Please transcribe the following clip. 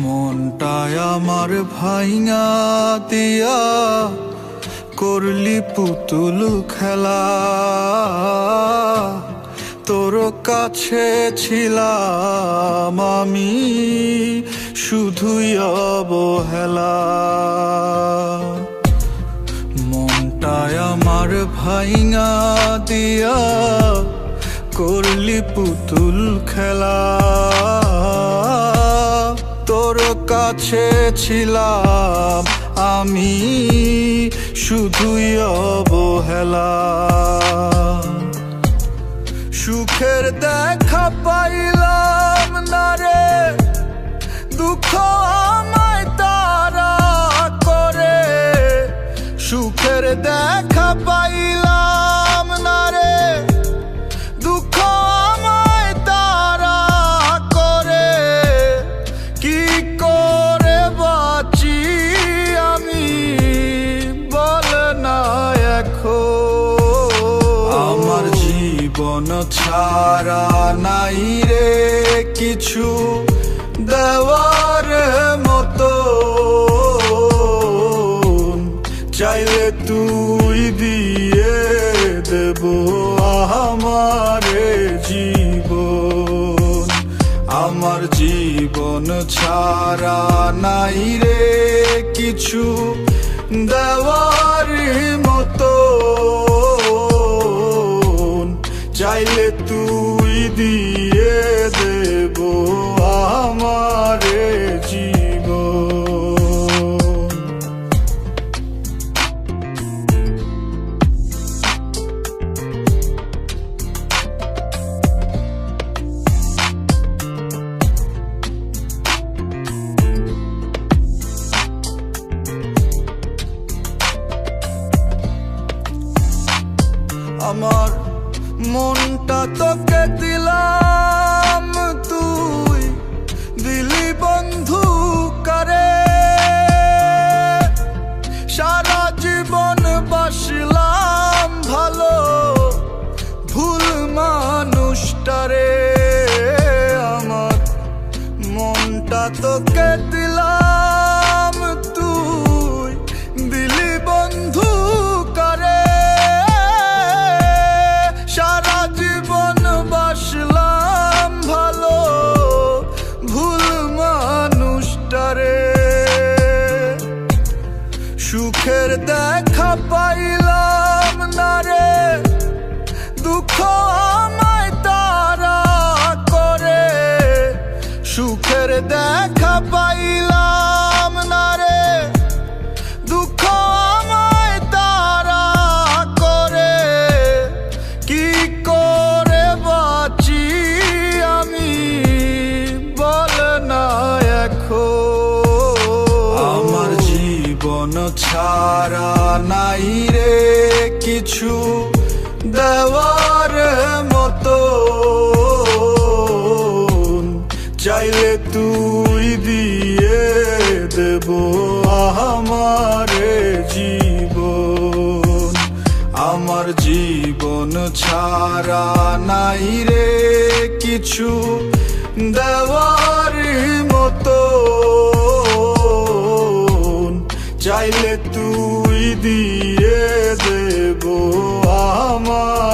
মনটায় আমার ভাইঙা দিয়া করলি পুতুল খেলা। তোর কাছে ছিলাম আমি শুধুই অবহেলা। মনটায় আমার ভাইঙা দিয়া করলি পুতুল খেলা। তোর কাছে ছিলাম আমি শুধুই অবহেলা। সুখের দেখা পাইলাম না রে, দুঃখ আমায় তারা করে। সুখের দেখা পাইলাম না রে, দুঃখ আমায় তারা করে। কি করে বাঁচি আমি বল না এখন। আমার জীবন ছাড়া নাই রে কিছু দেওয়ার মতো। চাইলে তুই দিয়ে দেব আমারে জীবন। আমার জীবন ছাড়া নাই রে কিছু দেওয়ার মতো। চাইলে তুই দিয়ে দেব আমারে জীবন। আমার মনটা তোকে দিলাম, তুই দিলি বন্ধু কারে। সারা জীবন বাসলাম ভালো ভুল মানুষটারে। আমার মনটা তোকে দিলাম, তুই দিলি বন্ধু কারে। সারা জীবন বাসলাম ভালো ভুল মানুষটারে। সুখের দেখা পাইলাম না রে, দুঃখ আমায় তারা করে। সুখের দেখা পাইলাম না রে, দুঃখ আমায় তারা করে। কি করে বাঁচি আমি বল না এখন। আমার জীবন ছাড়া নাই রে কিছু দেওয়ার মতো। চাইলে তুই দিয়ে দেব আমারে জীবন। আমার জীবন ছাড়া নাই রে কিছু দেওয়ার মতো। চাইলে তুই দিয়ে দেব আমার